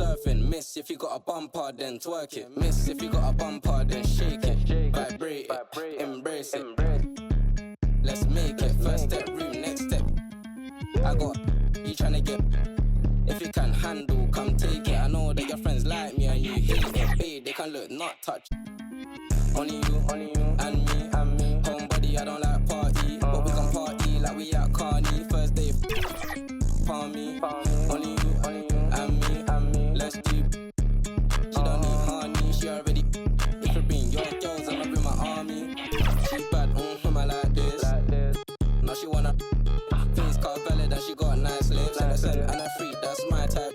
surfing. Miss if you got a bumper, then twerk it. Miss if you got a bumper, then shake it. Vibrate it, embrace it. Let's make it. First step, room, next step. I got you tryna get. If you can handle, come take it. I know that your friends like me and you hate it. Babe, they can look, not touch. Only you, and me. Homebody, I don't like party, but we can party like we at Carney. First day, palm me. Only you, and me. Let's do. She don't need honey, she already. If you bring your girls, I'ma bring my army. She bad, I like this. Now she wanna face car valid and she got nice lips. And a freak, that's my type.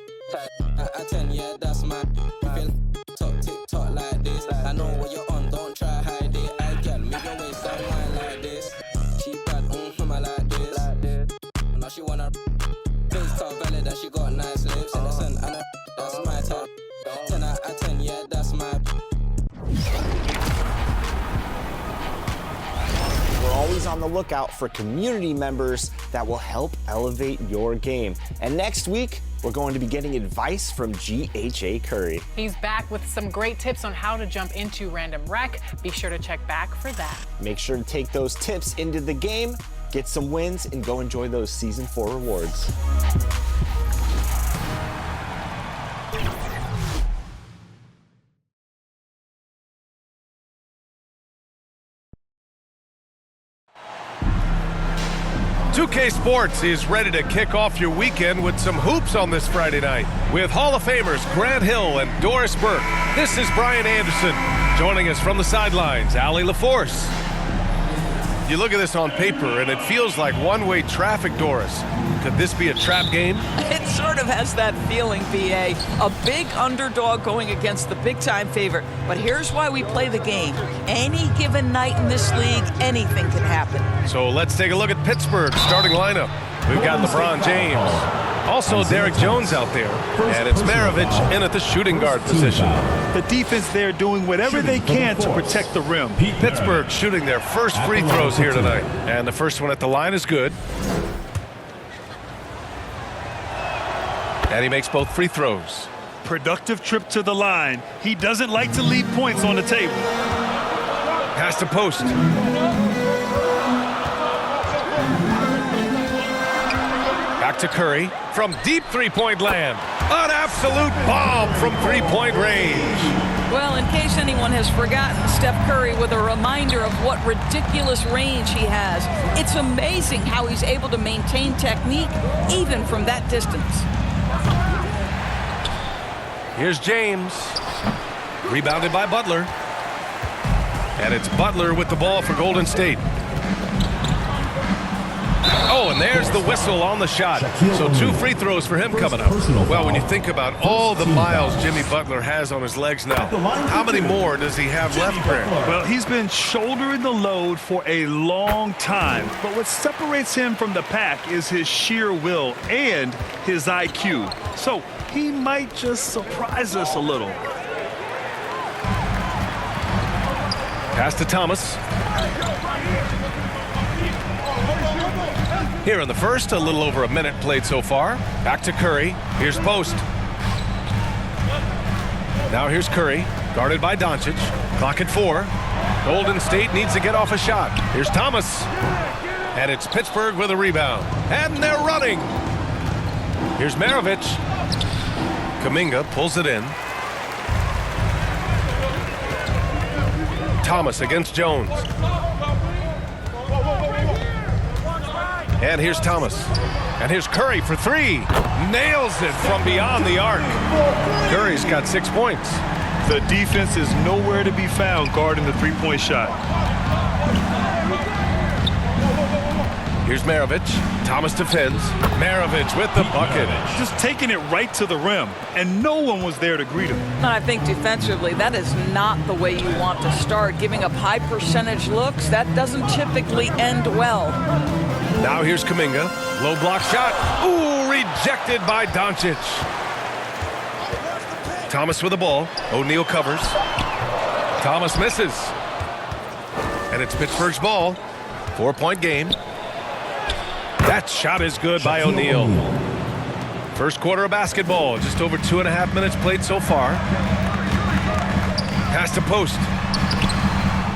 At 10, yeah, that's my. If you talk TikTok like this, I know what you're on, don't try hide it. I get move your waist down mine like this. She bad, I like this. Now she wanna face car valid and she got nice lips. And that's my type. 10 out of 10, yeah, that's my. We're always on the lookout for community members that will help elevate your game. And next week, we're going to be getting advice from GHA Curry. He's back with some great tips on how to jump into random wreck. Be sure to check back for that. Make sure to take those tips into the game, get some wins, and go enjoy those Season 4 rewards. .2K Sports is ready to kick off your weekend with some hoops on this Friday night. With Hall of Famers Grant Hill and Doris Burke, this is Brian Anderson. Joining us from the sidelines, Allie LaForce. You look at this on paper, and it feels like one-way traffic, Doris. Could this be a trap game? It sort of has that feeling, BA. A big underdog going against the big-time favorite. But here's why we play the game. Any given night in this league, anything can happen. So let's take a look at Pittsburgh's starting lineup. We've got LeBron James. Also Derek Jones out there. And it's Maravich in at the shooting guard position. The defense there doing whatever they can to protect the rim. Pittsburgh shooting their first free throws here tonight. And the first one at the line is good. And he makes both free throws. Productive trip to the line. He doesn't like to leave points on the table. Pass to post. Back to Curry from deep three-point land. An absolute bomb from three-point range. Well, in case anyone has forgotten, Steph Curry with a reminder of what ridiculous range he has. It's amazing how he's able to maintain technique even from that distance. Here's James. Rebounded by Butler. And it's Butler with the ball for Golden State. Oh, and there's the whistle on the shot. So 2 free throws for him coming up. Well, when you think about all the miles Jimmy Butler has on his legs now, how many more does he have left, Grant? Well, he's been shouldering the load for a long time. But what separates him from the pack is his sheer will and his IQ. So he might just surprise us a little. Pass to Thomas. Here in the first, a little over a minute played so far. Back to Curry. Here's Post. Now here's Curry, guarded by Doncic. Clock at 4. Golden State needs to get off a shot. Here's Thomas. And it's Pittsburgh with a rebound. And they're running. Here's Maravich. Kuminga pulls it in. Thomas against Jones. And here's Thomas. And here's Curry for 3. Nails it from beyond the arc. Curry's got 6 points. The defense is nowhere to be found guarding the three-point shot. Here's Maravich. Thomas defends. Maravich with the bucket. Just taking it right to the rim, and no one was there to greet him. And I think defensively, that is not the way you want to start. Giving up high percentage looks, that doesn't typically end well. Now here's Kuminga. Low block shot. Ooh, rejected by Doncic. Thomas with the ball. O'Neal covers. Thomas misses. And it's Pittsburgh's ball. 4-point game. That shot is good by O'Neal. First quarter of basketball, just over 2.5 minutes played so far. Pass to post.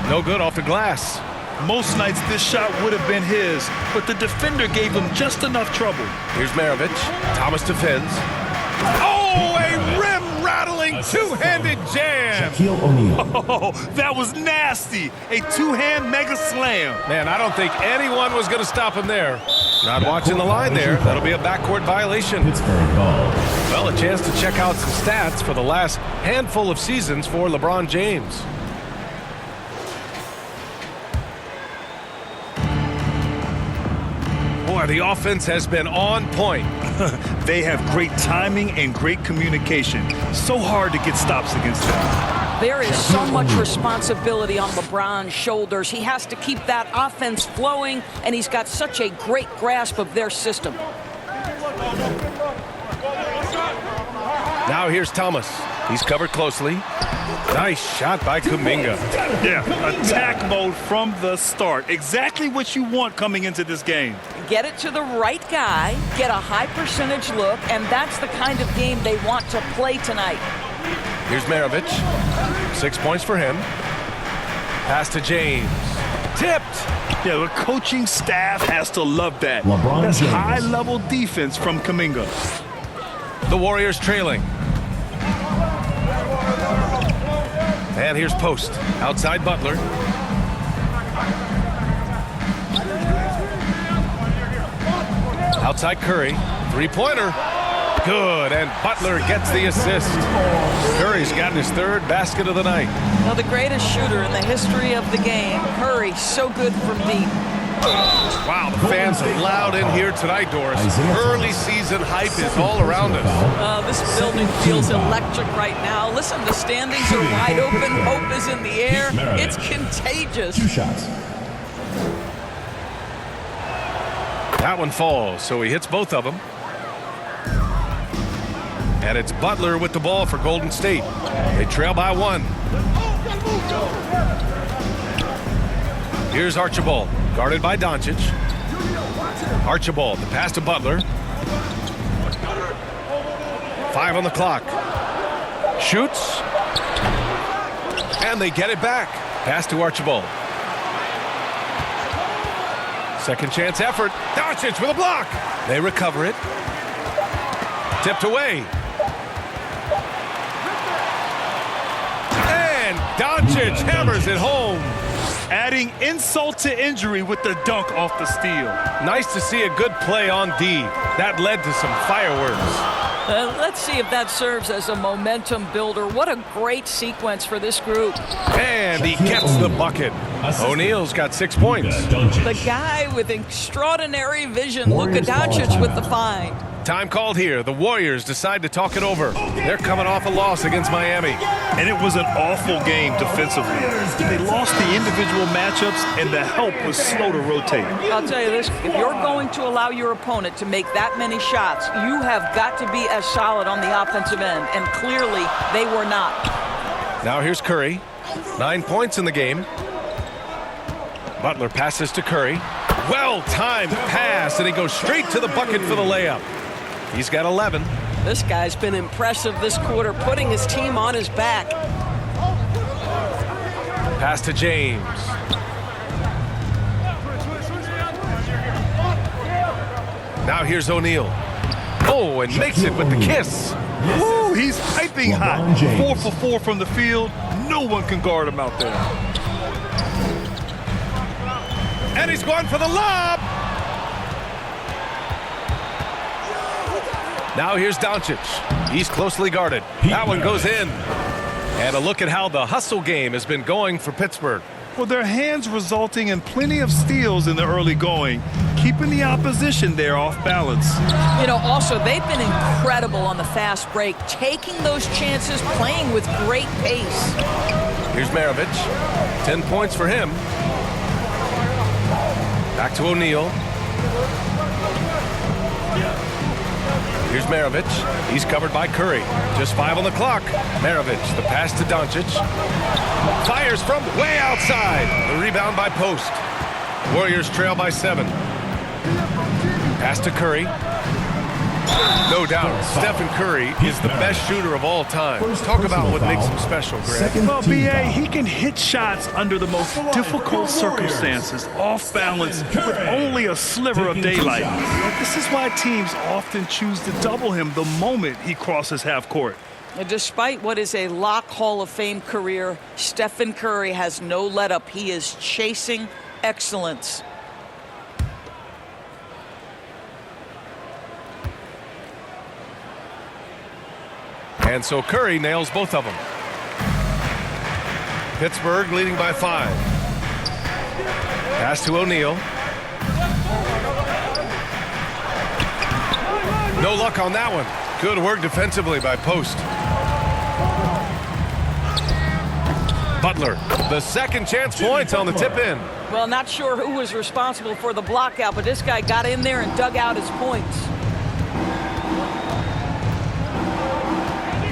No good off the glass. Most nights this shot would have been his, but the defender gave him just enough trouble. Here's Maravich. Thomas defends. Oh, a rim-rattling two-handed jam. Oh, that was nasty. A two-hand mega slam. Man, I don't think anyone was going to stop him there. Not watching the line there. That'll be a backcourt violation. Well, a chance to check out some stats for the last handful of seasons for LeBron James. Boy, the offense has been on point. They have great timing and great communication. So hard to get stops against them. There is so much responsibility on LeBron's shoulders. He has to keep that offense flowing, and he's got such a great grasp of their system. Now here's Thomas. He's covered closely. Nice shot by Kuminga. Yeah, attack mode from the start. Exactly what you want coming into this game. Get it to the right guy, get a high percentage look, and that's the kind of game they want to play tonight. Here's Maravich. 6 points for him. Pass to James. Tipped. Yeah, the coaching staff has to love that. That's high-level defense from Kuminga. The Warriors trailing. And here's Post. Outside Butler. Outside Curry. Three-pointer. Good, and Butler gets the assist. Curry's gotten his third basket of the night. Well, the greatest shooter in the history of the game, Curry, so good from deep. Wow, the fans are loud in here tonight, Doris. Early season hype is all around us. This building feels electric right now. Listen, the standings are wide open. Hope is in the air. It's contagious. 2 shots. That one falls, so he hits both of them. And it's Butler with the ball for Golden State. They trail by 1. Here's Archibald, guarded by Doncic. Archibald, the pass to Butler. 5 on the clock. Shoots. And they get it back. Pass to Archibald. Second chance effort. Doncic with a block. They recover it. Tipped away. And Doncic hammers it home. Adding insult to injury with the dunk off the steal. Nice to see a good play on D. That led to some fireworks. Let's see if that serves as a momentum builder. What a great sequence for this group. And he gets the bucket. O'Neal's got 6 points. The guy with extraordinary vision, Luka Doncic with the find. Time called here. The Warriors decide to talk it over. They're coming off a loss against Miami. And it was an awful game defensively. They lost the individual matchups, and the help was slow to rotate. I'll tell you this, if you're going to allow your opponent to make that many shots, you have got to be as solid on the offensive end, and clearly they were not. Now here's Curry. 9 points in the game. Butler passes to Curry. Well-timed pass, and he goes straight to the bucket for the layup. He's got 11. This guy's been impressive this quarter, putting his team on his back. Pass to James. Now here's O'Neal. Oh, and makes it with the kiss. Woo, he's piping hot. 4 for 4 from the field. No one can guard him out there. And he's going for the lob. Now here's Doncic. He's closely guarded. That one goes in. And a look at how the hustle game has been going for Pittsburgh. Well, their hands resulting in plenty of steals in the early going, keeping the opposition there off balance. You know, also, they've been incredible on the fast break, taking those chances, playing with great pace. Here's Maravich. 10 points for him. Back to O'Neal. Here's Maravich. He's covered by Curry. Just 5 on the clock. Maravich, the pass to Doncic. Fires from way outside. The rebound by Post. Warriors trail by 7. Pass to Curry. No doubt, Stephen Curry is the best shooter of all time. Talk about what makes him special, Greg. Well, B.A., he can hit shots under the most difficult circumstances, off balance, with only a sliver of daylight. This is why teams often choose to double him the moment he crosses half court. Despite what is a lock Hall of Fame career, Stephen Curry has no let-up. He is chasing excellence. And so Curry nails both of them. Pittsburgh leading by 5. Pass to O'Neal. No luck on that one. Good work defensively by Post. Butler, the second chance points on the tip in. Well, not sure who was responsible for the block out, but this guy got in there and dug out his points.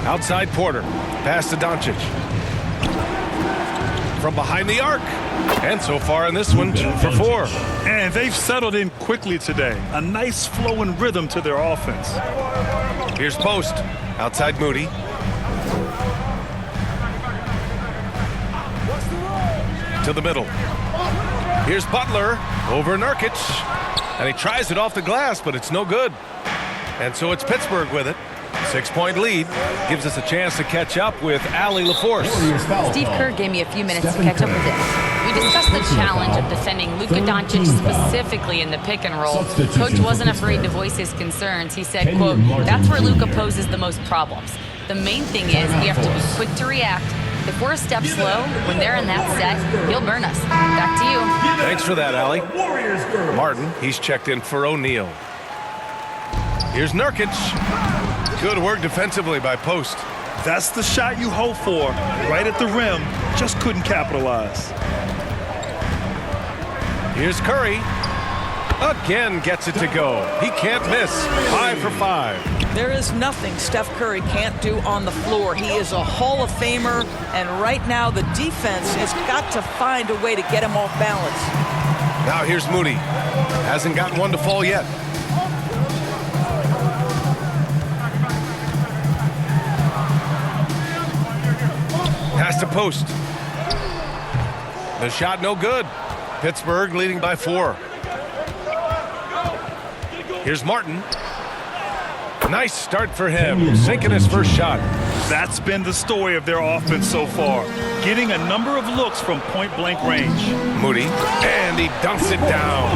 Outside Porter. Pass to Doncic. From behind the arc. And so far in this one, 2 for 4. And they've settled in quickly today. A nice flow and rhythm to their offense. Here's Post. Outside Moody. To the middle. Here's Butler over Nurkic. And he tries it off the glass, but it's no good. And so it's Pittsburgh with it. 6-point lead gives us a chance to catch up with Allie LaForce. Steve Kerr gave me a few minutes to catch up with this. We discussed the challenge of defending Luka Doncic specifically in the pick and roll. Coach wasn't afraid to voice his concerns. He said, quote, "That's where Luka poses the most problems. The main thing is we have to be quick to react. If we're a step slow, when they're in that set, he'll burn us." Back to you. Thanks for that, Allie. Martin, he's checked in for O'Neal. Here's Nurkic. Good work defensively by Post. That's the shot you hope for. Right at the rim, just couldn't capitalize. Here's Curry. Again gets it to go. He can't miss. 5 for 5. There is nothing Steph Curry can't do on the floor. He is a Hall of Famer, and right now the defense has got to find a way to get him off balance. Now here's Moody. Hasn't gotten one to fall yet. Pass to Post. The shot no good. Pittsburgh leading by 4. Here's Martin. Nice start for him, sinking his first shot. That's been the story of their offense so far, getting a number of looks from point-blank range. Moody, and he dunks it down.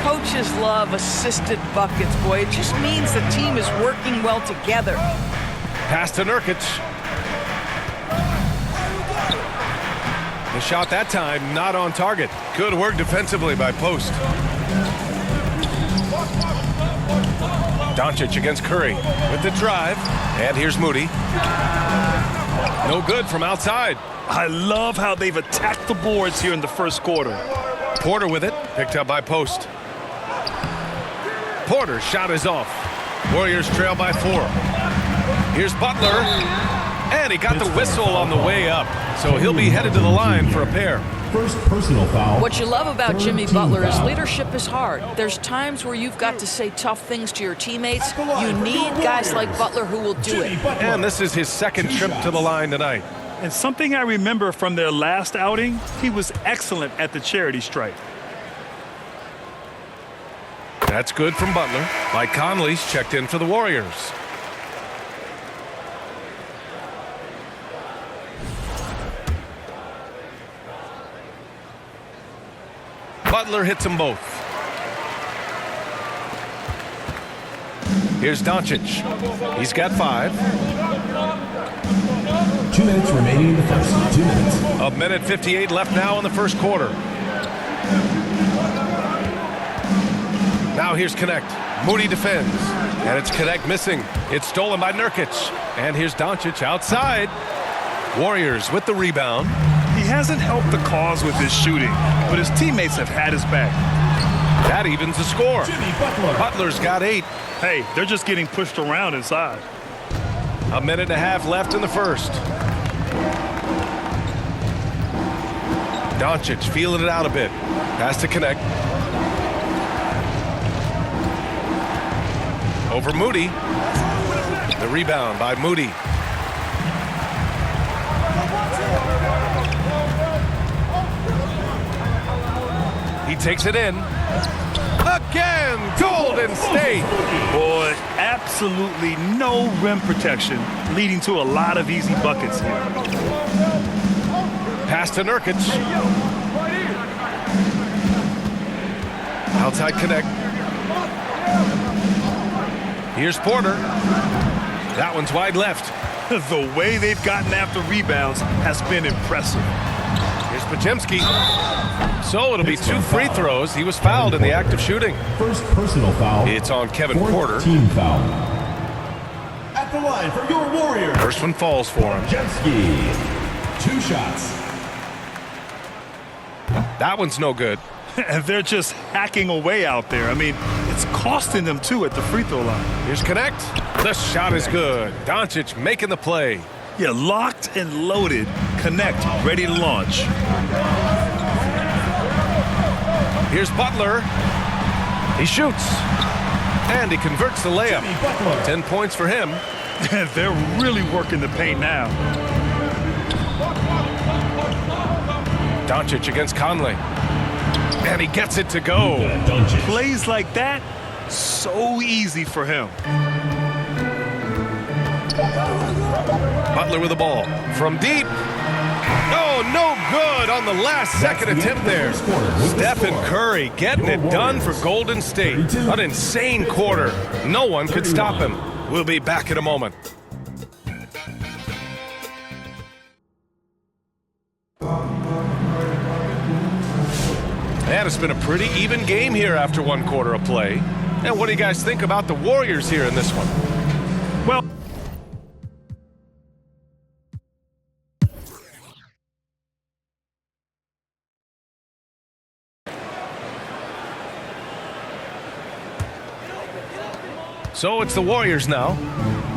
Coaches love assisted buckets, boy. It just means the team is working well together. Pass to Nurkic. The shot that time not on target. Good work defensively by Post. Doncic against Curry with the drive. And here's Moody. No good from outside. I love how they've attacked the boards here in the first quarter. Porter with it. Picked up by Post. Porter's shot is off. Warriors trail by 4. Here's Butler. And he got the whistle on the way up. So he'll be headed to the line for a pair. First personal foul. What you love about Jimmy Butler is leadership is hard. There's times where you've got to say tough things to your teammates. You need guys like Butler who will do it. And this is his second trip to the line tonight. And something I remember from their last outing, he was excellent at the charity stripe. That's good from Butler. Mike Conley's checked in for the Warriors. Butler hits them both. Here's Doncic. He's got 5. 2 minutes remaining in the first. 2 minutes. A minute 58 left now in the first quarter. Now here's Connect. Moody defends. And it's Connect missing. It's stolen by Nurkic. And here's Doncic outside. Warriors with the rebound. He hasn't helped the cause with his shooting, but his teammates have had his back. That evens the score. Butler's got 8. Hey, they're just getting pushed around inside. A minute and a half left in the first. Doncic feeling it out a bit. Pass to Connect. Over Moody. The rebound by Moody. He takes it in. Again, Golden State. Boy, absolutely no rim protection, leading to a lot of easy buckets here. Pass to Nurkic. Outside connect. Here's Porter. That one's wide left. The way they've gotten after rebounds has been impressive. Here's Podziemski. So it'll be 2 free throws. He was fouled in the act of shooting. First personal foul. It's on Kevin Fourth Porter. Team foul. At the line for your Warriors. First one falls for him. Podziemski. 2 shots. That one's no good. And they're just hacking away out there. I mean, it's costing them too at the free throw line. Here's Connect. The shot is good. Doncic making the play. Yeah, locked and loaded. Connect, ready to launch. Here's Butler. He shoots. And he converts the layup. 10 points for him. They're really working the paint now. Doncic against Conley. And he gets it to go. Plays like that, so easy for him. Butler with the ball. From deep. Oh, no good on the last second attempt there. Stephen Curry getting it done for Golden State. An insane quarter. No one could stop him. We'll be back in a moment. And it's been a pretty even game here after 1 quarter of play. And what do you guys think about the Warriors here in this one? Well, so it's the Warriors now.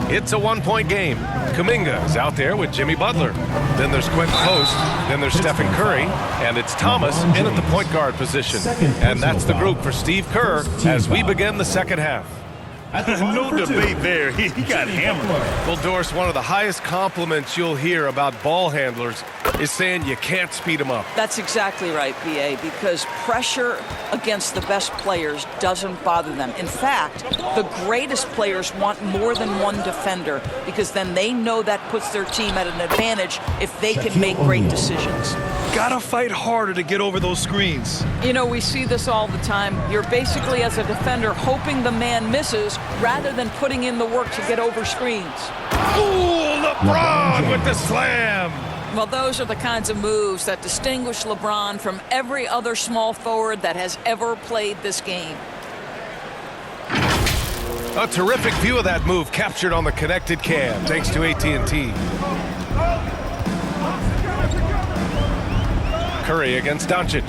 It's a 1-point game. Kuminga is out there with Jimmy Butler. Then there's Quentin Post. Then there's Stephen Curry. And it's Thomas in at the point guard position. And that's the group for Steve Kerr as we begin the second half. no debate there. He got hammered. Well, Doris, one of the highest compliments you'll hear about ball handlers is saying you can't speed them up. That's exactly right, B.A., because pressure against the best players doesn't bother them. In fact, the greatest players want more than one defender because then they know that puts their team at an advantage if they can make great decisions. Gotta fight harder to get over those screens. You know, we see this all the time. You're basically, as a defender, hoping the man misses rather than putting in the work to get over screens. Ooh, LeBron with the slam. Well, those are the kinds of moves that distinguish LeBron from every other small forward that has ever played this game. A terrific view of that move captured on the connected cam, thanks to AT&T. Curry against Doncic.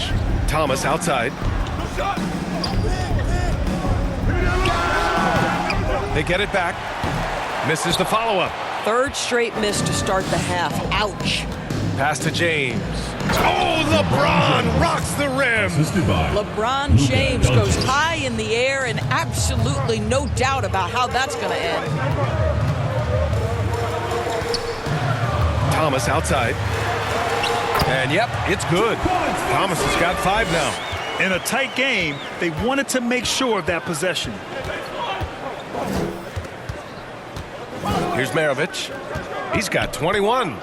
Thomas outside. They get it back. Misses the follow-up. Third straight miss to start the half. Ouch. Pass to James. Oh, LeBron rocks the rim. LeBron James goes high in the air, and absolutely no doubt about how that's going to end. Thomas outside. And yep, it's good. Thomas has got 5 now. In a tight game, they wanted to make sure of that possession. Here's Maravich. He's got 21.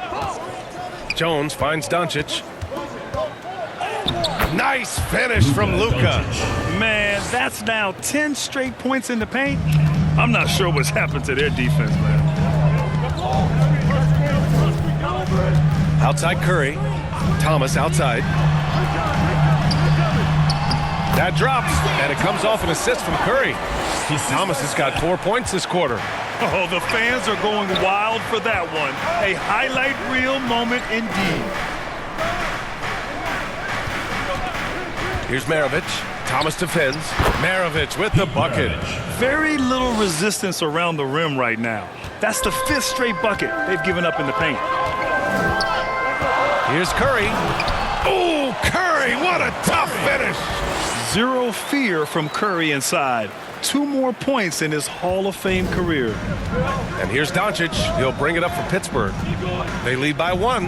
Jones finds Doncic. Nice finish from Luka. Man, that's now 10 straight points in the paint. I'm not sure what's happened to their defense, man. Outside Curry. Thomas outside. That drops, and it comes off an assist from Curry. Thomas has got 4 points this quarter. Oh, the fans are going wild for that one. A highlight reel moment indeed. Here's Maravich. Thomas defends. Maravich with the bucket. Very little resistance around the rim right now. That's the 5th straight bucket they've given up in the paint. Here's Curry. Oh, Curry, what a tough finish. Zero fear from Curry inside. 2 more points in his Hall of Fame career. And here's Doncic. He'll bring it up for Pittsburgh. They lead by 1.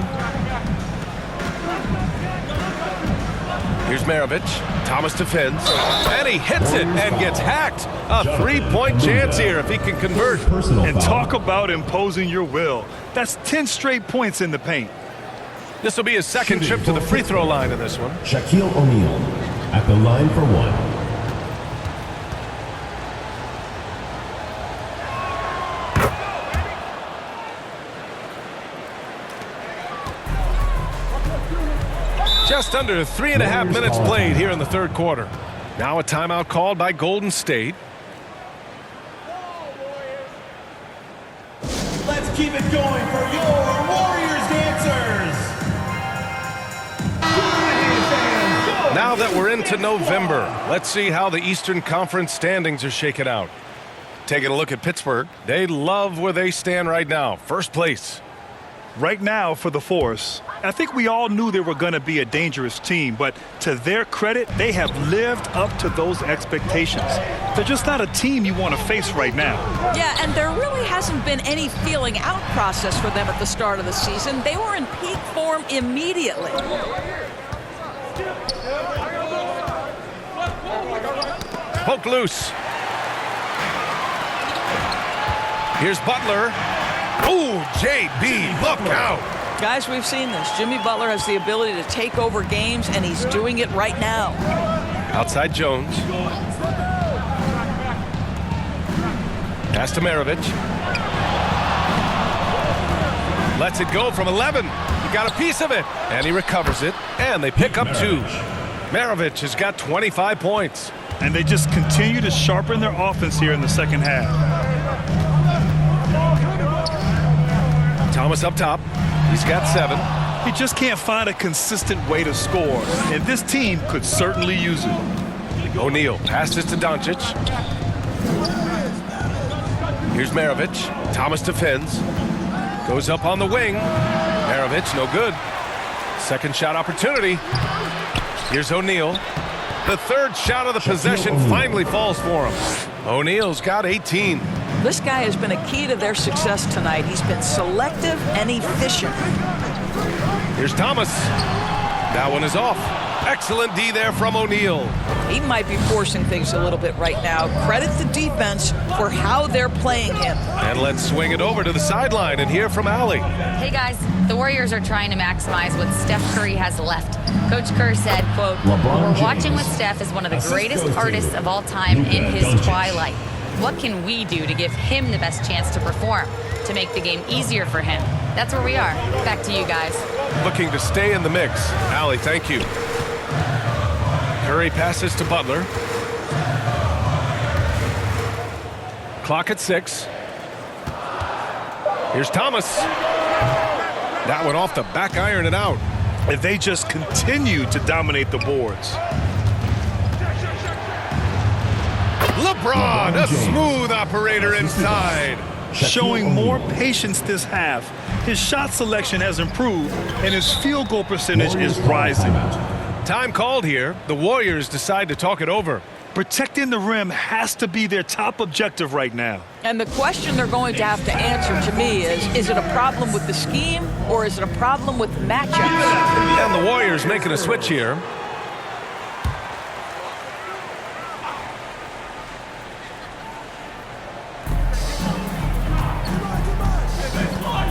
Here's Maravich. Thomas defends. And he hits it and gets hacked. A 3-point chance here if he can convert. And talk about imposing your will. That's 10 straight points in the paint. This will be his second trip to the free throw line in this one. Shaquille O'Neal at the line for 1. Just under 3.5 minutes played here in the third quarter. Now a timeout called by Golden State. Let's keep it going for your Warriors dancers. Now that we're into November, let's see how the Eastern Conference standings are shaken out. Taking a look at Pittsburgh, they love where they stand right now. First place. Right now for the Force, I think we all knew they were going to be a dangerous team, but to their credit, they have lived up to those expectations. They're just not a team you want to face right now. Yeah, and there really hasn't been any feeling out process for them at the start of the season. They were in peak form immediately. Poke loose. Here's Butler. Oh, JB, look out. Guys, we've seen this. Jimmy Butler has the ability to take over games, and he's doing it right now. Outside Jones. Pass to Maravich. Lets it go from 11. He got a piece of it, and he recovers it, and they pick up 2. Maravich has got 25 points. And they just continue to sharpen their offense here in the second half. Thomas up top. He's got 7. He just can't find a consistent way to score, and this team could certainly use it. O'Neal passes to Doncic. Here's Maravich. Thomas defends. Goes up on the wing. Maravich, no good. Second shot opportunity. Here's O'Neal. The third shot of the possession finally falls for him. O'Neal's got 18. This guy has been a key to their success tonight. He's been selective and efficient. Here's Thomas. That one is off. Excellent D there from O'Neal. He might be forcing things a little bit right now. Credit the defense for how they're playing him. And let's swing it over to the sideline and hear from Allie. Hey guys, the Warriors are trying to maximize what Steph Curry has left. Coach Kerr said, quote, "We're watching what Steph is one of the greatest artists of all time in his twilight. What can we do to give him the best chance to perform, to make the game easier for him?" That's where we are. Back to you guys. Looking to stay in the mix. Allie, thank you. Curry passes to Butler. Clock at 6. Here's Thomas. That one off the back iron and out. And they just continue to dominate the boards. LeBron, a smooth operator inside. Showing more patience this half. His shot selection has improved, and his field goal percentage is rising. Time called here. The Warriors decide to talk it over. Protecting the rim has to be their top objective right now. And the question they're going to have to answer to me is it a problem with the scheme or is it a problem with matchups? And the Warriors making a switch here.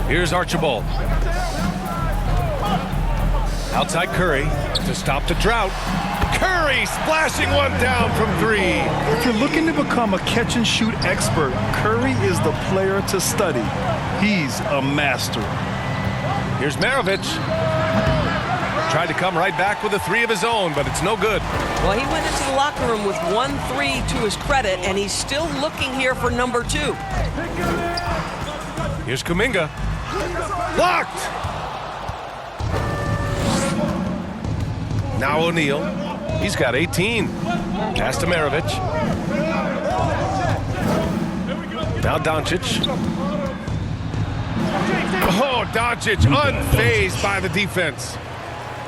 Here's Archibald. Outside Curry to stop the drought. Curry splashing one down from 3. If you're looking to become a catch-and-shoot expert, Curry is the player to study. He's a master. Here's Maravich. Tried to come right back with a 3 of his own, but it's no good. Well, he went into the locker room with 1 3 to his credit, and he's still looking here for number 2. Here's Kuminga. Blocked! Now O'Neal. He's got 18. Pass to Maravich. Now Doncic. Oh, Doncic unfazed by the defense.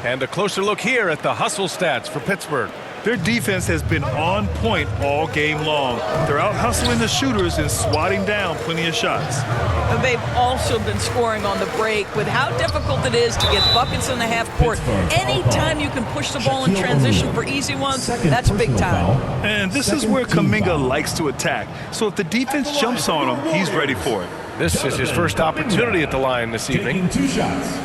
And a closer look here at the hustle stats for Pittsburgh. Their defense has been on point all game long. They're out hustling the shooters and swatting down plenty of shots. They've also been scoring on the break. With how difficult it is to get buckets in the half court, anytime you can push the ball in transition for easy ones, that's big time. And this is where Kuminga likes to attack. So if the defense jumps on him, he's ready for it. This is his first opportunity at the line this evening. Taking 2 shots.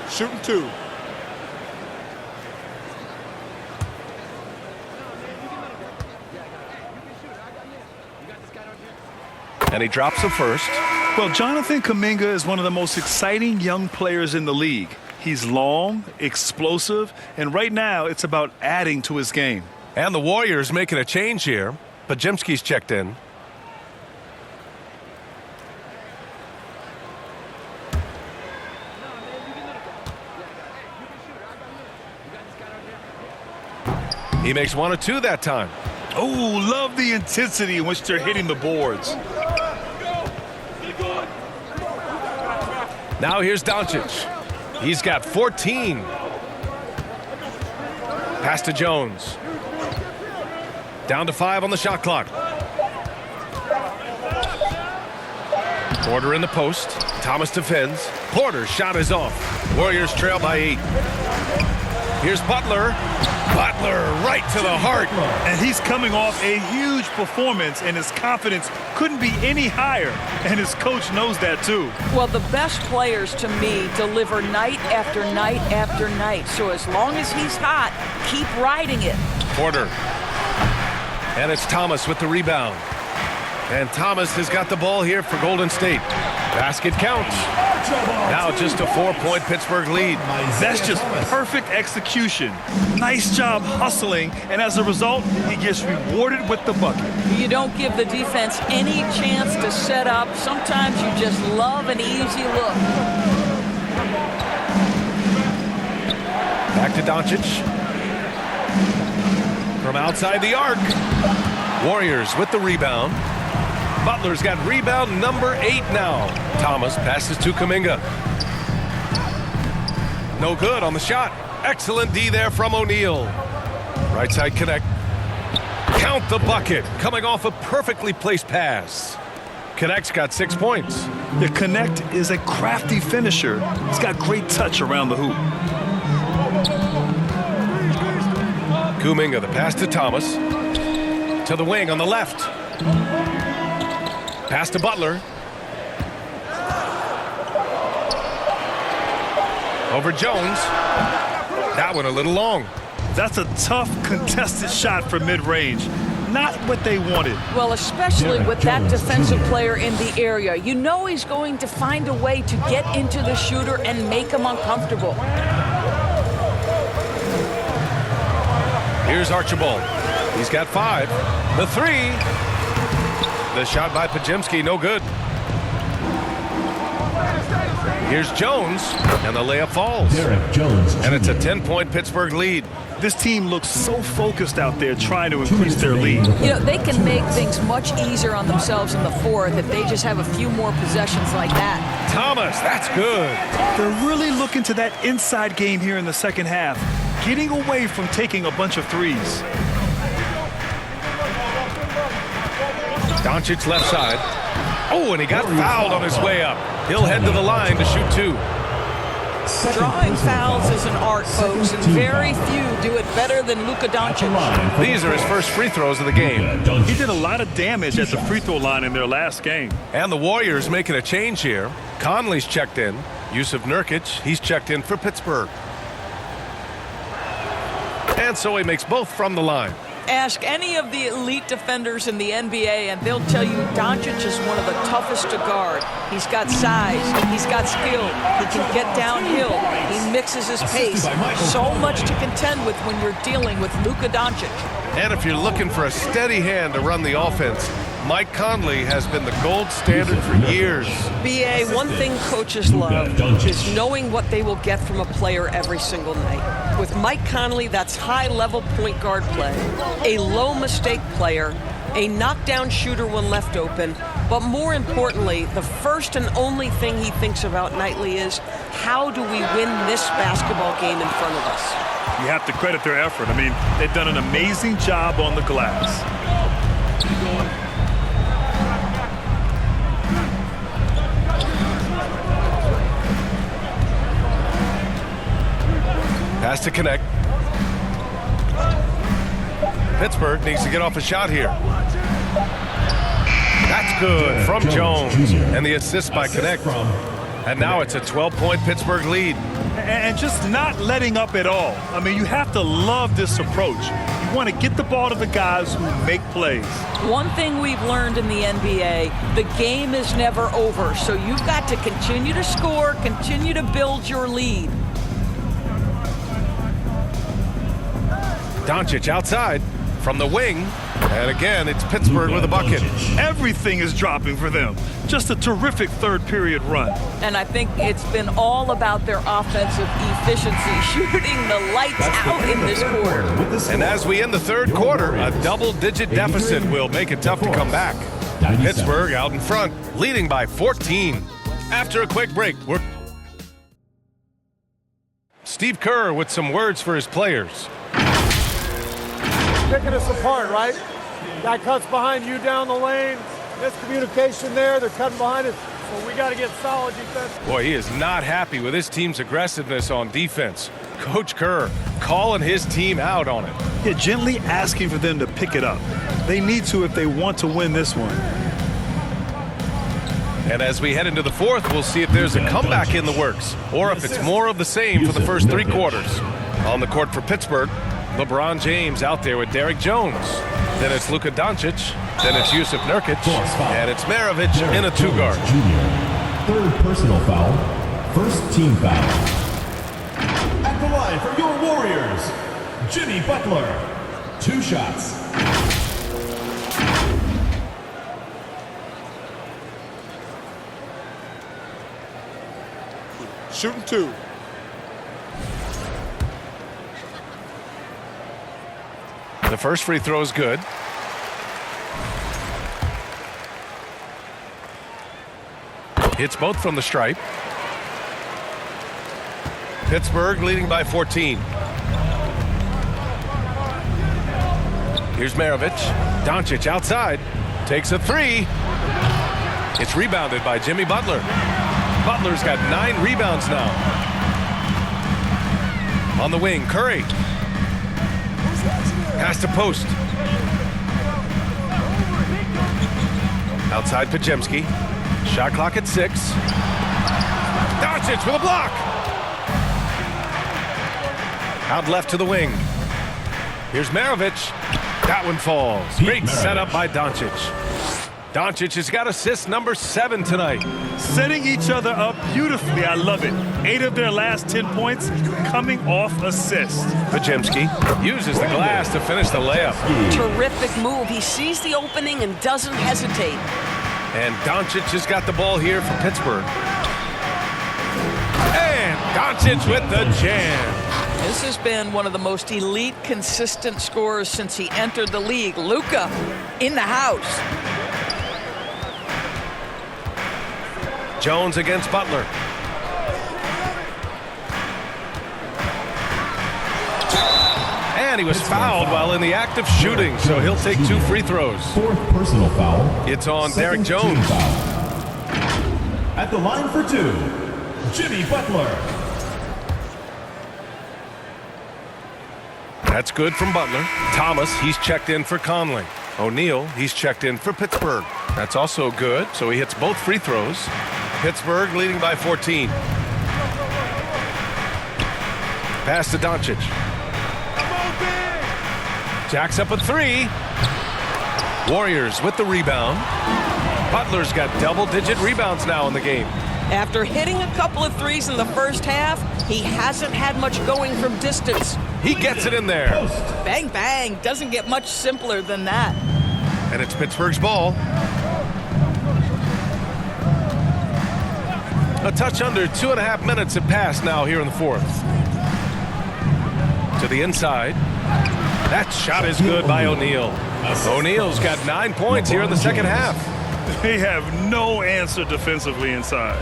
Shooting 2. And he drops the first. Well, Jonathan Kuminga is one of the most exciting young players in the league. He's long, explosive, and right now it's about adding to his game. And the Warriors making a change here. Podziemski's checked in. He makes 1 of 2 that time. Oh, love the intensity in which they're hitting the boards. Now here's Doncic. He's got 14. Pass to Jones. Down to 5 on the shot clock. Porter in the post. Thomas defends. Porter's shot is off. Warriors trail by 8. Here's Butler. Butler right to the heart. And he's coming off a huge performance, and his confidence couldn't be any higher. And his coach knows that, too. Well, the best players, to me, deliver night after night after night. So as long as he's hot, keep riding it. Porter. And it's Thomas with the rebound. And Thomas has got the ball here for Golden State. Basket counts. Now just a 4-point Pittsburgh lead. That's just perfect execution. Nice job hustling, and as a result, he gets rewarded with the bucket. You don't give the defense any chance to set up. Sometimes you just love an easy look. Back to Doncic. From outside the arc. Warriors with the rebound. Butler's got rebound number 8 now. Thomas passes to Kuminga. No good on the shot. Excellent D there from O'Neal. Right side connect. Count the bucket. Coming off a perfectly placed pass. Connect's got 6 points. The Connect is a crafty finisher. He's got great touch around the hoop. Kuminga, the pass to Thomas. To the wing on the left. Pass to Butler. Over Jones. That one a little long. That's a tough, contested shot from mid-range. Not what they wanted. Well, especially with that defensive player in the area. You know he's going to find a way to get into the shooter and make him uncomfortable. Here's Archibald. He's got 5. The 3. The shot by Podziemski, no good. Here's Jones, and the layup falls. And it's a 10-point Pittsburgh lead. This team looks so focused out there trying to increase their lead. You know, they can make things much easier on themselves in the fourth if they just have a few more possessions like that. Thomas, that's good. They're really looking to that inside game here in the second half, getting away from taking a bunch of threes. Doncic left side. Oh, and he got fouled on his way up. He'll head to the line to shoot 2. Drawing fouls is an art, folks, and very few do it better than Luka Doncic. These are his first free throws of the game. He did a lot of damage at the free throw line in their last game. And the Warriors making a change here. Conley's checked in. Yusuf Nurkic, he's checked in for Pittsburgh. And so he makes both from the line. Ask any of the elite defenders in the NBA, and they'll tell you Doncic is one of the toughest to guard. He's got size. He's got skill. He can get downhill. He mixes his pace. So much to contend with when you're dealing with Luka Doncic. And if you're looking for a steady hand to run the offense, Mike Conley has been the gold standard for years. BA, one thing coaches love is knowing what they will get from a player every single night. With Mike Conley, that's high-level point guard play, a low-mistake player, a knockdown shooter when left open, But more importantly, the first and only thing he thinks about nightly is, how do we win this basketball game in front of us? You have to credit their effort. I mean, they've done an amazing job on the glass. Has to connect. Pittsburgh needs to get off a shot here. That's good from Jones. And the assist by Connect. And now it's a 12-point Pittsburgh lead. And just not letting up at all. I mean, you have to love this approach. You want to get the ball to the guys who make plays. One thing we've learned in the NBA, the game is never over. So you've got to continue to score, continue to build your lead. Doncic outside from the wing. And again, it's Pittsburgh with a bucket. Everything is dropping for them. Just a terrific third period run. And I think it's been all about their offensive efficiency, shooting the lights out in this quarter. And as we end the third quarter, a double-digit deficit will make it tough to come back. Pittsburgh out in front, leading by 14. After a quick break, Steve Kerr with some words for his players. Picking us apart, right? Guy cuts behind you down the lane. Miscommunication there. They're cutting behind us. So we got to get solid defense. Boy, he is not happy with his team's aggressiveness on defense. Coach Kerr calling his team out on it. Yeah, gently asking for them to pick it up. They need to if they want to win this one. And as we head into the fourth, we'll see if there's a comeback in the works or if it's more of the same for the first three quarters. On the court for Pittsburgh, LeBron James out there with Derek Jones. Then it's Luka Doncic. Then it's Yusuf Nurkic. And it's Maravich in a two-guard. Third personal foul. First team foul. At the line for your Warriors, Jimmy Butler. 2 shots. Shooting 2. The first free throw is good. Hits both from the stripe. Pittsburgh leading by 14. Here's Maravich. Doncic outside. Takes a three. It's rebounded by Jimmy Butler. Butler's got 9 rebounds now. On the wing, Curry. Pass to post. Outside Pajemski. Shot clock at 6. Doncic with a block. Out left to the wing. Here's Maravich. That one falls. Great setup by Doncic. Doncic has got assist number 7 tonight. Setting each other up beautifully. I love it. 8 of their last 10 points coming off assists. Pajemski uses the glass to finish the layup. Terrific move. He sees the opening and doesn't hesitate. And Doncic has got the ball here for Pittsburgh. And Doncic with the jam. This has been one of the most elite, consistent scorers since he entered the league. Luka in the house. Jones against Butler. And he was fouled while in the act of shooting, so he'll take 2 free throws. Fourth personal foul. It's on Second Derek Jones. team foul. At the line for 2, Jimmy Butler. That's good from Butler. Thomas, he's checked in for Conley. O'Neal, he's checked in for Pittsburgh. That's also good, so he hits both free throws. Pittsburgh leading by 14. Pass to Doncic. Jacks up a 3. Warriors with the rebound. Butler's got double-digit rebounds now in the game. After hitting a couple of threes in the first half, he hasn't had much going from distance. He gets it in there. Bang, bang. Doesn't get much simpler than that. And it's Pittsburgh's ball. A touch under 2.5 minutes have passed now here in the fourth. To the inside. That shot is good by O'Neal. O'Neal's got 9 points here in the second half. They have no answer defensively inside.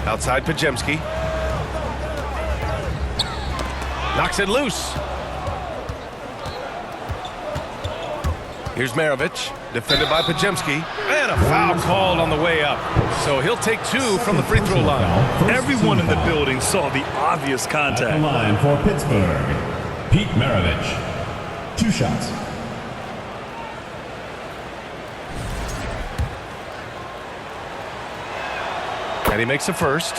Outside Pajemski. Knocks it loose. Here's Maravich, defended by Pajemski. And a foul called on the way up. So he'll take 2 from the free throw line. Everyone in the building saw the obvious contact. At the line for Pittsburgh, Pete Maravich. 2 shots. And he makes a first.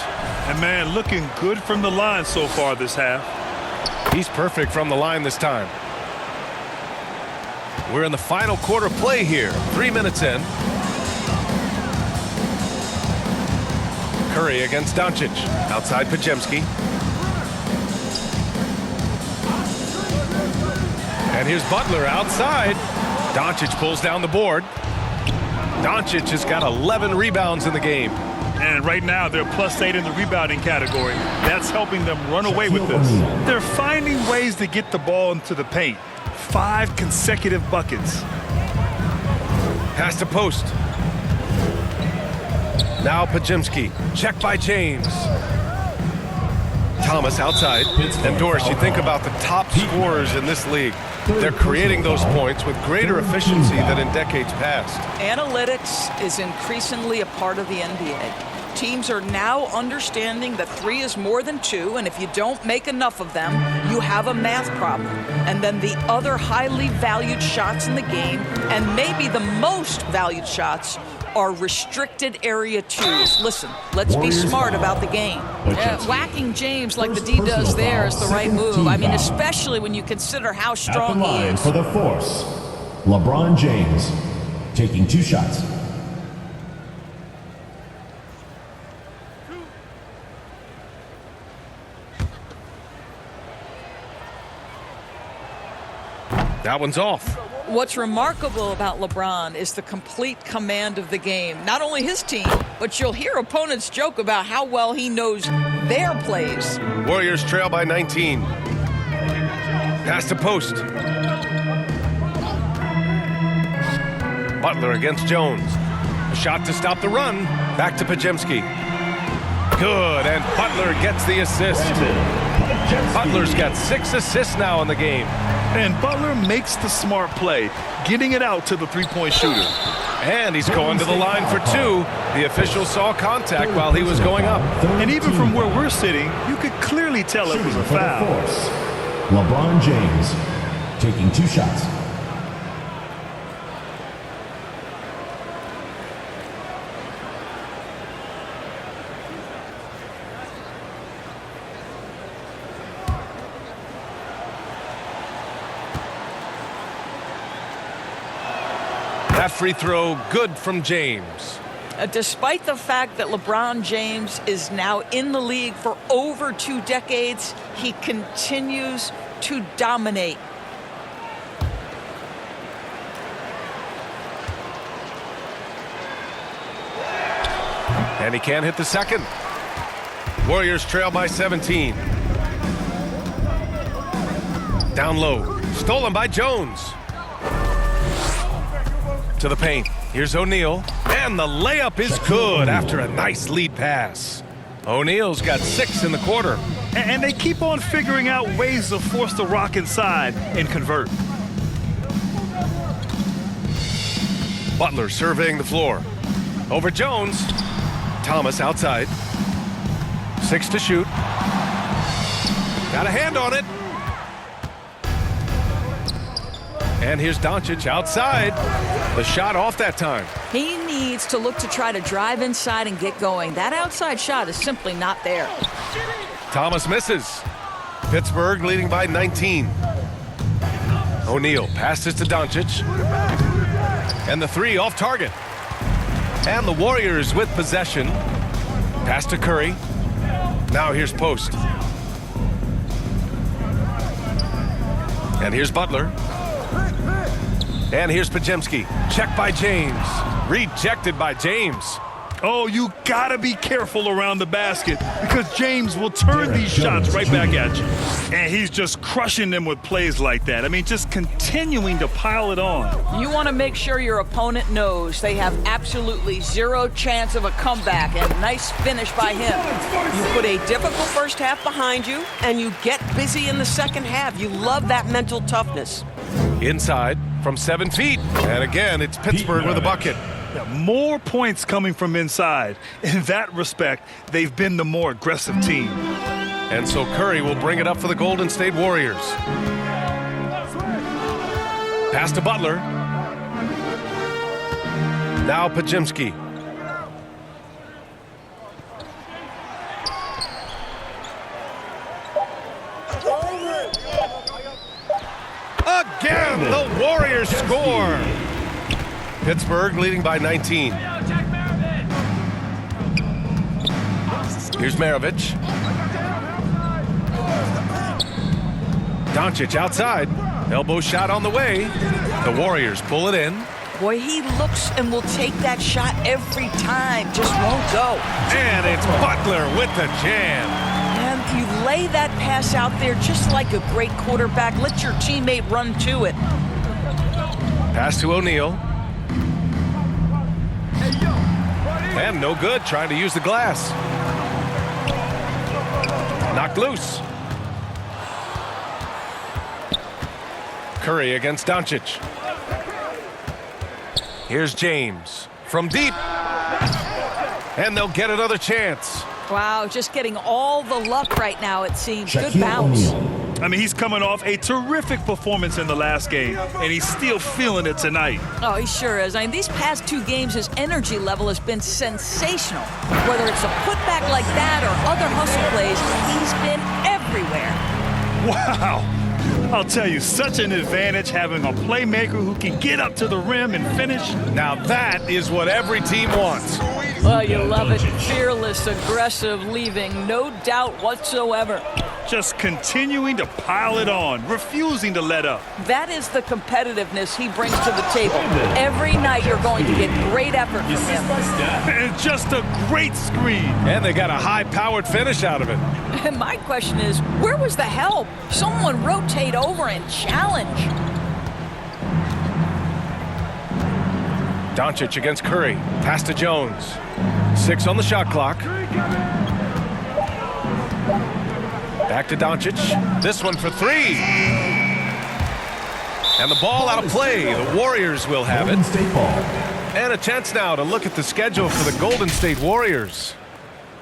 And man, looking good from the line so far this half. He's perfect from the line this time. We're in the final quarter play here. 3 minutes in. Curry against Doncic. Outside Pajemski. And here's Butler outside. Doncic pulls down the board. Doncic has got 11 rebounds in the game. And right now, they're +8 in the rebounding category. That's helping them run away with this. They're finding ways to get the ball into the paint. 5 consecutive buckets. Pass to post. Now Pajemski. Check by James. Thomas outside. And Doris, you think about the top scorers in this league. They're creating those points with greater efficiency than in decades past. Analytics is increasingly a part of the NBA. Teams are now understanding that 3 is more than 2, and if you don't make enough of them, you have a math problem. And then the other highly valued shots in the game, and maybe the most valued shots, are restricted area 2s. Listen, let's be smart about the game. Whacking James like the D does there is the right move. I mean, especially when you consider how strong he is. For the force, LeBron James taking 2 shots. That one's off. What's remarkable about LeBron is the complete command of the game. Not only his team, but you'll hear opponents joke about how well he knows their plays. Warriors trail by 19. Pass to post. Butler against Jones. A shot to stop the run. Back to Pajemski. Good, and Butler gets the assist. Butler's got 6 assists now in the game. And Butler makes the smart play, getting it out to the three-point shooter. And he's going to the line for 2. The official saw contact while he was going up. And even from where we're sitting, you could clearly tell it was a foul. LeBron James taking 2 shots. That free throw good from James. Despite the fact that LeBron James is now in the league for over 2 decades, he continues to dominate. And he can't hit the second. Warriors trail by 17. Down low. Stolen by Jones. To the paint. Here's O'Neal. And the layup is good after a nice lead pass. O'Neal's got 6 in the quarter. And they keep on figuring out ways to force the rock inside and convert. Butler surveying the floor. Over Jones. Thomas outside. 6 to shoot. Got a hand on it. And here's Doncic outside. The shot off that time. He needs to look to try to drive inside and get going. That outside shot is simply not there. Thomas misses. Pittsburgh leading by 19. O'Neal passes to Doncic. And the 3 off target. And the Warriors with possession. Pass to Curry. Now here's Post. And here's Butler. And here's Pajemski. Checked by James. Rejected by James. Oh, you gotta be careful around the basket because James will turn these shots right back at you. And he's just crushing them with plays like that. I mean, just continuing to pile it on. You want to make sure your opponent knows they have absolutely zero chance of a comeback, and nice finish by him. You put a difficult first half behind you, and you get busy in the second half. You love that mental toughness. Inside from 7 feet. And again, it's Pittsburgh with a bucket. Yeah, more points coming from inside. In that respect, they've been the more aggressive team. And so Curry will bring it up for the Golden State Warriors. Pass to Butler. Now Pajimski. Again, the Warriors score. Pittsburgh leading by 19. Here's Maravich. Doncic outside. Elbow shot on the way. The Warriors pull it in. Boy, he looks and will take that shot every time. Just won't go. And it's Butler with the jam. And you lay that pass out there just like a great quarterback. Let your teammate run to it. Pass to O'Neal. And no good, trying to use the glass. Knocked loose. Curry against Doncic. Here's James from deep. And they'll get another chance. Wow, just getting all the luck right now, it seems. Good bounce. I mean, he's coming off a terrific performance in the last game, and he's still feeling it tonight. Oh, he sure is. I mean, these past 2 games, his energy level has been sensational. Whether it's a putback like that or other hustle plays, he's been everywhere. Wow. I'll tell you, such an advantage having a playmaker who can get up to the rim and finish. Now that is what every team wants. Well, you love it. Fearless, aggressive, leaving no doubt whatsoever. Just continuing to pile it on, refusing to let up. That is the competitiveness he brings to the table. Every night you're going to get great effort from him. And just a great screen. And they got a high-powered finish out of it. And my question is, where was the help? Someone rotate over and challenge. Doncic against Curry. Pass to Jones. 6 on the shot clock. Back to Doncic. This one for 3. And the ball out of play. The Warriors will have it. And a chance now to look at the schedule for the Golden State Warriors.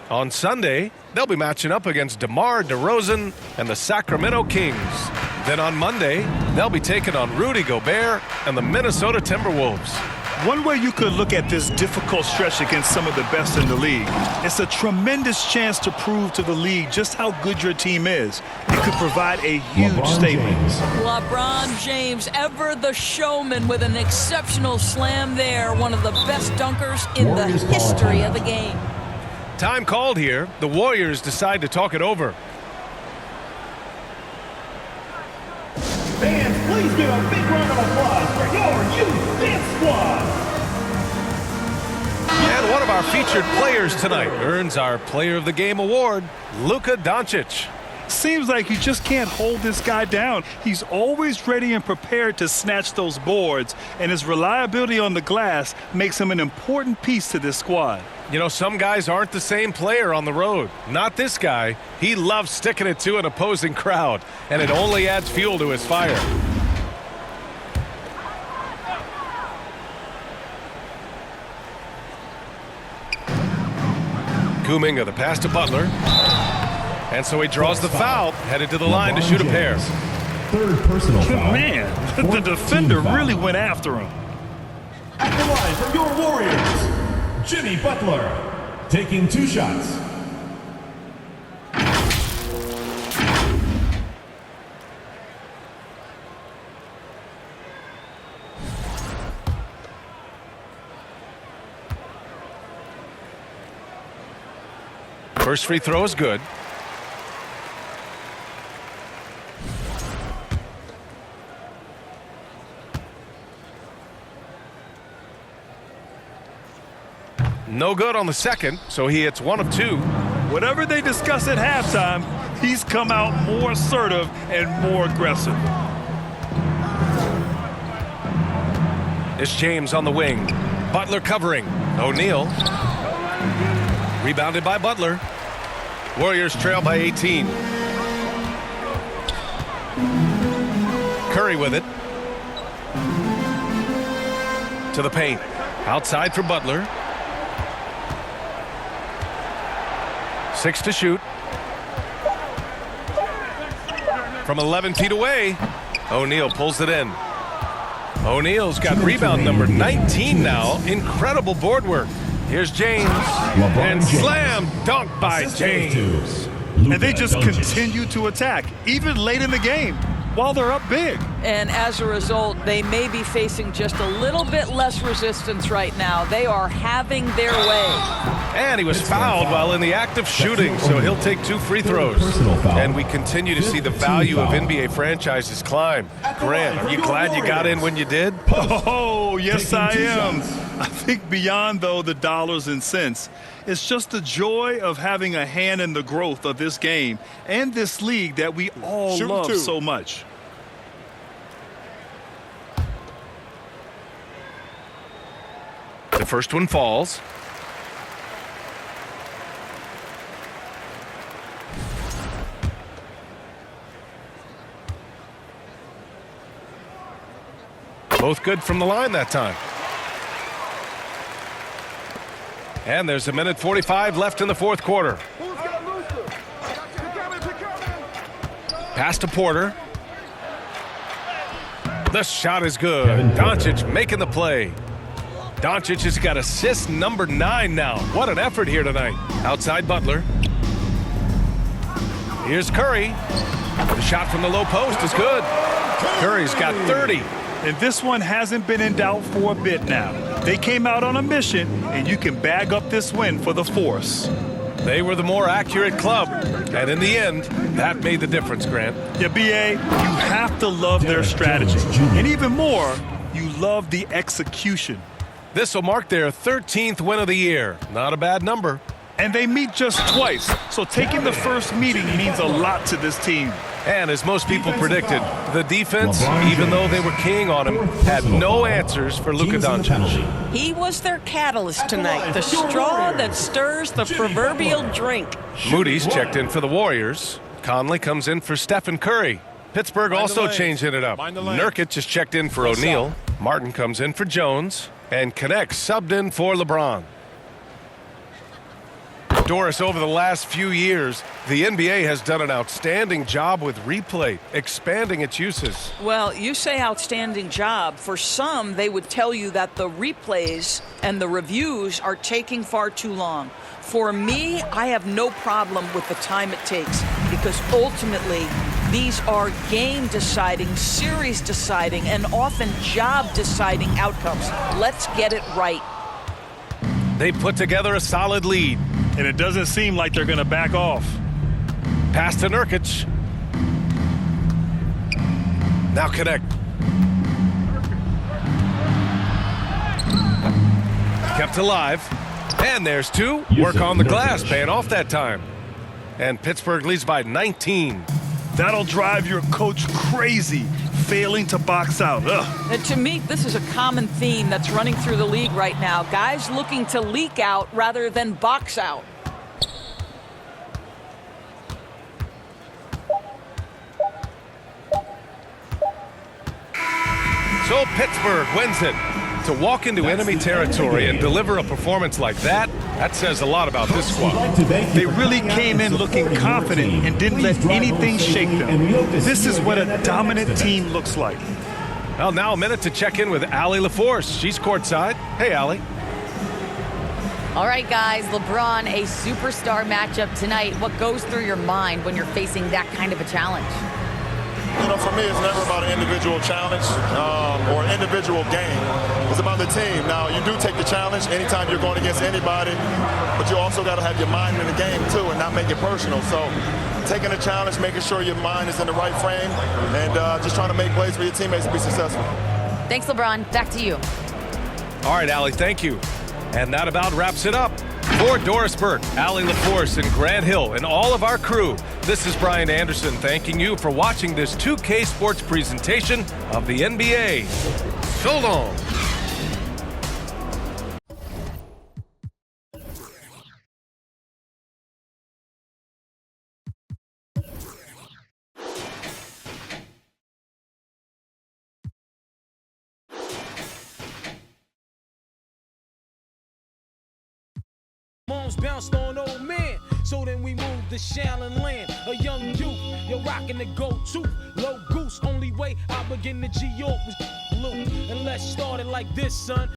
On Sunday, they'll be matching up against DeMar DeRozan and the Sacramento Kings. Then on Monday, they'll be taking on Rudy Gobert and the Minnesota Timberwolves. One way you could look at this difficult stretch against some of the best in the league, it's a tremendous chance to prove to the league just how good your team is. It could provide a huge statement. LeBron James, ever the showman with an exceptional slam there. One of the best dunkers in the history of the game. Time called here. The Warriors decide to talk it over. Fans, please give a big round of applause for your youth dance squad. And one of our featured players tonight earns our Player of the Game award, Luka Doncic. Seems like you just can't hold this guy down. He's always ready and prepared to snatch those boards, and his reliability on the glass makes him an important piece to this squad. You know, some guys aren't the same player on the road. Not this guy. He loves sticking it to an opposing crowd, and it only adds fuel to his fire. Kuminga, the pass to Butler. And so he draws the foul, headed to the line to shoot a pair. Third personal foul. Man, the defender really went after him. At the line for your Warriors, Jimmy Butler, taking 2 shots. First free throw is good. No good on the second, so he hits 1 of 2. Whatever they discuss at halftime, he's come out more assertive and more aggressive. It's James on the wing. Butler covering. O'Neal. Rebounded by Butler. Warriors trail by 18. Curry with it. To the paint. Outside for Butler. 6 to shoot. From 11 feet away, O'Neal pulls it in. O'Neal's got rebound number 19 now. Incredible board work. Here's James. And slam dunk by James. And they just continue to attack, even late in the game, while they're up big. And as a result, they may be facing just a little bit less resistance right now. They are having their way. And he was fouled while in the act of shooting, so he'll take 2 free throws. And we continue to see the value of NBA franchises climb. Grant, are you glad you got in when you did? Oh, yes, I am. I think beyond, though, the dollars and cents, it's just the joy of having a hand in the growth of this game and this league that we all love so much. The first one falls. Both good from the line that time. And there's 1:45 left in the fourth quarter. Pass to Porter. The shot is good. Doncic making the play. Doncic has got assist number 9 now. What an effort here tonight. Outside Butler. Here's Curry. The shot from the low post is good. Curry's got 30. And this one hasn't been in doubt for a bit now. They came out on a mission, and you can bag up this win for the Force. They were the more accurate club, and in the end, that made the difference, Grant. Yeah, B.A., you have to love their strategy. And even more, you love the execution. This will mark their 13th win of the year. Not a bad number. And they meet just twice, so taking the first meeting means a lot to this team. And as most people predicted, the defense, even though they were keying on him, had no answers for Luka Doncic. He was their catalyst tonight, the straw that stirs the proverbial drink. Moody's checked in for the Warriors. Conley comes in for Stephen Curry. Pittsburgh also changing it up. Nurkic is checked in for O'Neal. Martin comes in for Jones. And Connect subbed in for LeBron. Doris, over the last few years, the NBA has done an outstanding job with replay, expanding its uses. Well, you say outstanding job. For some, they would tell you that the replays and the reviews are taking far too long. For me, I have no problem with the time it takes because ultimately, these are game-deciding, series-deciding, and often job-deciding outcomes. Let's get it right. They put together a solid lead. And it doesn't seem like they're going to back off. Pass to Nurkic. Now Connect. Kept alive. And there's 2. Work on the glass, paying off that time. And Pittsburgh leads by 19. That'll drive your coach crazy, failing to box out. Ugh. And to me, this is a common theme that's running through the league right now. Guys looking to leak out rather than box out. So Pittsburgh wins it. To walk into enemy territory and deliver a performance like that, that says a lot about this squad. They really came in looking confident and didn't let anything shake them. This is what a dominant team looks like. Well, now a minute to check in with Allie LaForce. She's courtside. Hey, Allie. All right, guys, LeBron, a superstar matchup tonight. What goes through your mind when you're facing that kind of a challenge? You know, for me, it's never about an individual challenge or an individual game. It's about the team. Now, you do take the challenge anytime you're going against anybody, but you also got to have your mind in the game, too, and not make it personal. So taking a challenge, making sure your mind is in the right frame, and just trying to make plays for your teammates to be successful. Thanks, LeBron. Back to you. All right, Allie, thank you. And that about wraps it up. For Doris Burke, Allie LaForce, and Grant Hill, and all of our crew, this is Brian Anderson thanking you for watching this 2K Sports presentation of the NBA. So long. Moms bounced on old man, so then we moved to Shaolin Land. A young youth, you're rocking the go-to. Low goose, only way I begin to G-York was blue. And let's start it like this, son.